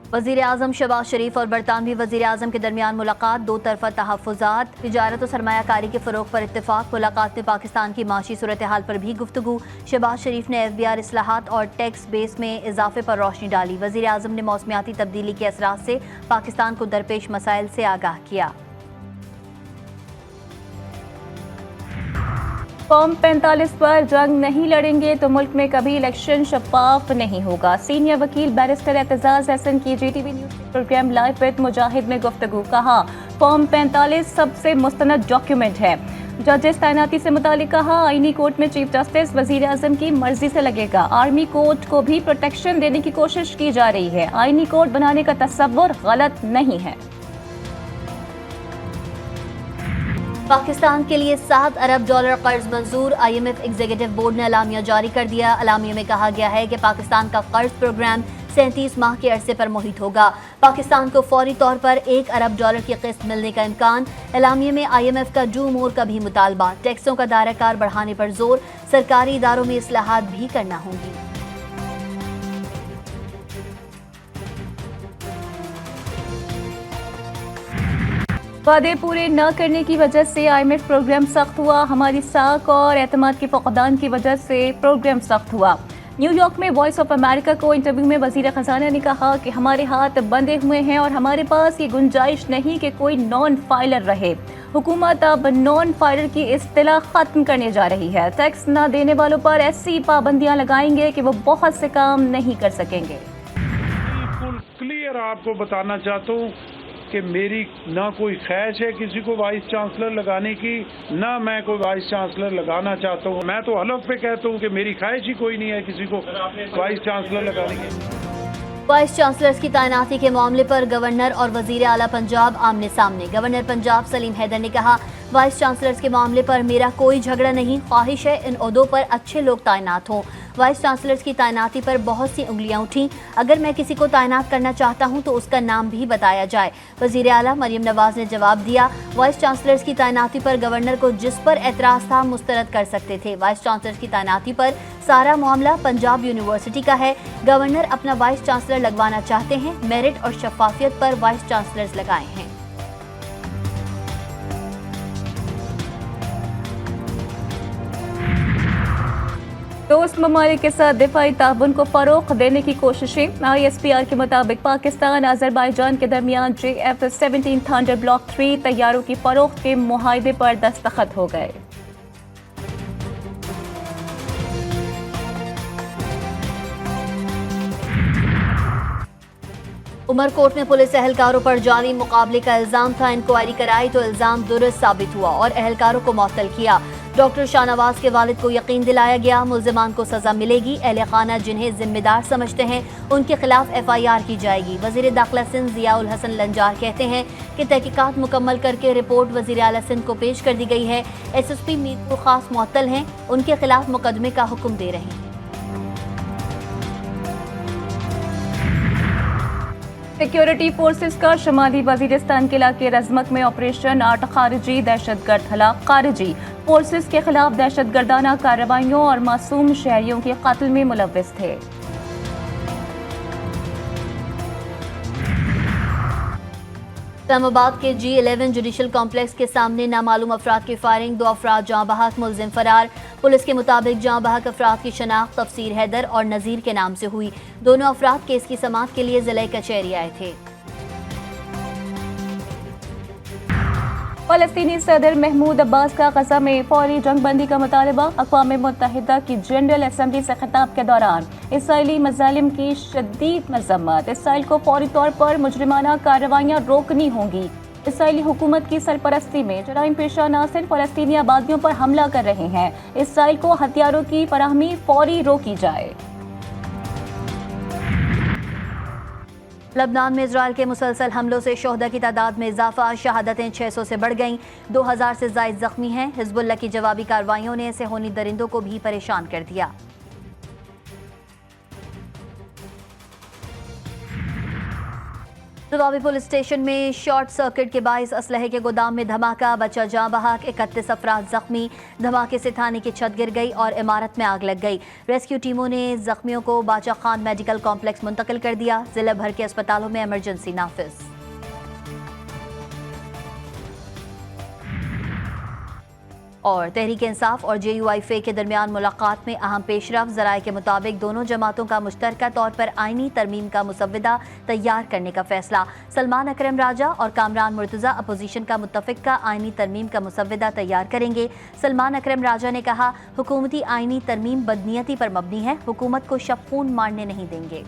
वज़ीर आज़म शहबाज शरीफ और बरतानवी वज़ीर आज़म के दरमियान मुलाकात, दो तरफ़ा तहफ़्फ़ुज़ात, तिजारत और सरमायाकारी के फ़रोग़ पर इत्तेफ़ाक़। मुलाकात में पाकिस्तान की माशी सूरत हाल पर भी गुफ्तगू। शहबाज शरीफ ने FBR इस्लाहात और टैक्स बेस में इजाफे पर रोशनी डाली। वज़ीर आज़म ने मौसमियाती तब्दीली के असरात से पाकिस्तान को दरपेश मसाइल से आगाह किया। फॉर्म 45 पर जंग नहीं लड़ेंगे तो मुल्क में कभी इलेक्शन शफाफ नहीं होगा। सीनियर वकील बैरिस्टर एतजाज हसन की GTV न्यूज के प्रोग्राम लाइव विद मुजाहिद में गुफ्तगू। कहा, फॉर्म 45 सबसे मुस्तनद डॉक्यूमेंट है। जजेस तैनाती से मुतालिक कहा, आईनी कोर्ट में चीफ जस्टिस वजीर आजम की मर्जी से लगेगा। आर्मी कोर्ट को भी प्रोटेक्शन देने की कोशिश की जा रही है। आईनी कोर्ट बनाने का तस्वुर गलत नहीं है। पाकिस्तान के लिए $7 अरब कर्ज मंजूर। IMF एग्जीक्यूटिव बोर्ड ने अलामिया जारी कर दिया। अलामिया में कहा गया है कि पाकिस्तान का कर्ज प्रोग्राम 37 माह के अरसे पर मुहित होगा। पाकिस्तान को फौरी तौर पर $1 अरब की किस्त मिलने का इम्कान। अलामिया में IMF का डू मोर का भी मुतालबा। टैक्सों का दायरा कार बढ़ाने पर जोर। सरकारी इदारों में इस्लाहात भी करना होंगी। वादे पूरे न करने की वजह से IMF प्रोग्राम सख्त हुआ। हमारी साख और एतमाद के फकदान की वजह से प्रोग्राम सख्त हुआ। न्यूयॉर्क में वॉइस ऑफ अमेरिका को इंटरव्यू में वजीर खजाना ने कहा कि हमारे हाथ बंधे हुए हैं और हमारे पास ये गुंजाइश नहीं कि कोई नॉन फाइलर रहे। हुकूमत अब नॉन फाइलर की इस्तिलाह खत्म करने जा रही है। टैक्स न देने वालों पर ऐसी पाबंदियां लगाएंगे कि वो बहुत से काम नहीं कर सकेंगे। बिल्कुल क्लियर आपको बताना चाहता हूँ कि मेरी ना कोई ख्वाहिश है किसी को वाइस चांसलर लगाने की, ना मैं कोई वाइस चांसलर लगाना चाहता हूँ। मैं तो हलफ पे कहता हूँ कि मेरी ख्वाहिश ही कोई नहीं है किसी को वाइस चांसलर लगाने की। वाइस चांसलर्स की तैनाती के मामले पर गवर्नर और वजीर आला पंजाब आमने सामने। गवर्नर पंजाब सलीम हैदर ने कहा, वाइस चांसलर्स के मामले पर मेरा कोई झगड़ा नहीं, ख्वाहिश है इन ओहदों पर अच्छे लोग तैनात हों। वाइस चांसलर्स की तैनाती पर बहुत सी उंगलियां उठी। अगर मैं किसी को तैनात करना चाहता हूं तो उसका नाम भी बताया जाए। वजीर आला मरियम नवाज ने जवाब दिया, वाइस चांसलर्स की तैनाती पर गवर्नर को जिस पर एतराज था मुस्तरद कर सकते थे। वाइस चांसलर्स की तैनाती पर सारा मामला पंजाब यूनिवर्सिटी का है। गवर्नर अपना वाइस चांसलर लगवाना चाहते हैं, मेरिट और शफाफियत पर वाइस चांसलर्स लगाए हैं। दोस्त ममालिक के साथ दिफाई ताउन को फरोग देने की कोशिशें। ISPR के मुताबिक पाकिस्तान अजरबैजान के दरमियान JF-17 थंडर ब्लॉक 3 तैयारों की फरोख्त के मुआहदे पर दस्तखत हो गए। उमरकोट में पुलिस एहलकारों पर जाली मुकाबले का इल्जाम था। इंक्वायरी कराई तो इल्जाम दुरुस्त साबित हुआ और एहलकारों को मुअत्तल किया। डॉक्टर शाहनवाज के वालिद को यकीन दिलाया गया, मुल्जिमान को सजा मिलेगी। अहले खाना जिन्हें जिम्मेदार समझते हैं उनके खिलाफ FIR की जाएगी। वजीर दाखिला सिंध जियाउल हसन लंजार कहते हैं कि तहकीकात मुकम्मल करके रिपोर्ट वजीर आला सिंध को पेश कर दी गई है। SSP मीरपुर खास मुअत्तल हैं, उनके खिलाफ मुकदमे का हुक्म दे रहे हैं। सिक्योरिटी फोर्सेस का शमाली वजीरिस्तान के इलाके रजमक में ऑपरेशन 8 खारिजी दहशतगर्द हलाक। खारिजी फोर्सेस के खिलाफ दहशतगर्दाना कार्रवाइयों और मासूम शहरियों के कत्ल में मुलव्विस थे। इस्लामाबाद के G11 जुडिशल कॉम्प्लेक्स के सामने नामालूम अफराद की फायरिंग, 2 अफराद जाँ बहक, मुलजिम फरार। पुलिस के मुताबिक जाँ बहक अफराद की शनाख्त तफसीर हैदर और नज़ीर के नाम से हुई। दोनों अफराद केस की समाअत के लिए जिला कचहरी आए थे। फलस्तीनी सदर महमूद अब्बास का गजा में फौरी जंगबंदी का मुतालबा। अक़वाम मुत्तहिदा की जनरल असम्बली से खिताब के दौरान इसराइली मज़ालिम की शदीद मज़म्मत। इसराइल को फौरी तौर पर मुजरिमाना कार्रवाइयाँ रोकनी होंगी। इसराइली हुकूमत की सरपरस्ती में जराइम पेशा नासिर फलस्तीनी आबादियों पर हमला कर रहे हैं। इसराइल को हथियारों की फराहमी फौरी रोकी जाए। लबनान में इजराइल के मुसलसल हमलों से शोहदा की तादाद में इजाफा। शहादतें 600 से बढ़ गईं, 2000 से ज़ायद जख्मी हैं। हिजबुल्लाह की जवाबी कार्रवाइयों ने सेहोनी दरिंदों को भी परेशान कर दिया। दुआबी पुलिस स्टेशन में शॉर्ट सर्किट के बाइस असलहे के गोदाम में धमाका, बचा जाँ बहक, 31 अफराद जख्मी। धमाके से थाने की छत गिर गई और इमारत में आग लग गई। रेस्क्यू टीमों ने जख्मियों को बाचा खान मेडिकल कॉम्प्लेक्स मुंतकिल कर दिया। जिला भर के अस्पतालों में इमरजेंसी नाफिज। और तहरीक इंसाफ और JUIF के दरमियान मुलाकात में अहम पेशरफ। ज़राए के मुताबिक दोनों जमातों का मुश्तरका तौर पर आईनी तरमीम का मुसव्वदा तैयार करने का फैसला। सलमान अकरम राजा और कामरान मुर्तज़ा अपोजिशन का मुत्तफ़िक़ा आईनी तरमीम का मुसव्वदा तैयार करेंगे। सलमान अकरम राजा ने कहा, हुकूमती आईनी तरमीम बदनीयती पर मबनी है, हुकूमत को शफ़ून मारने नहीं देंगे।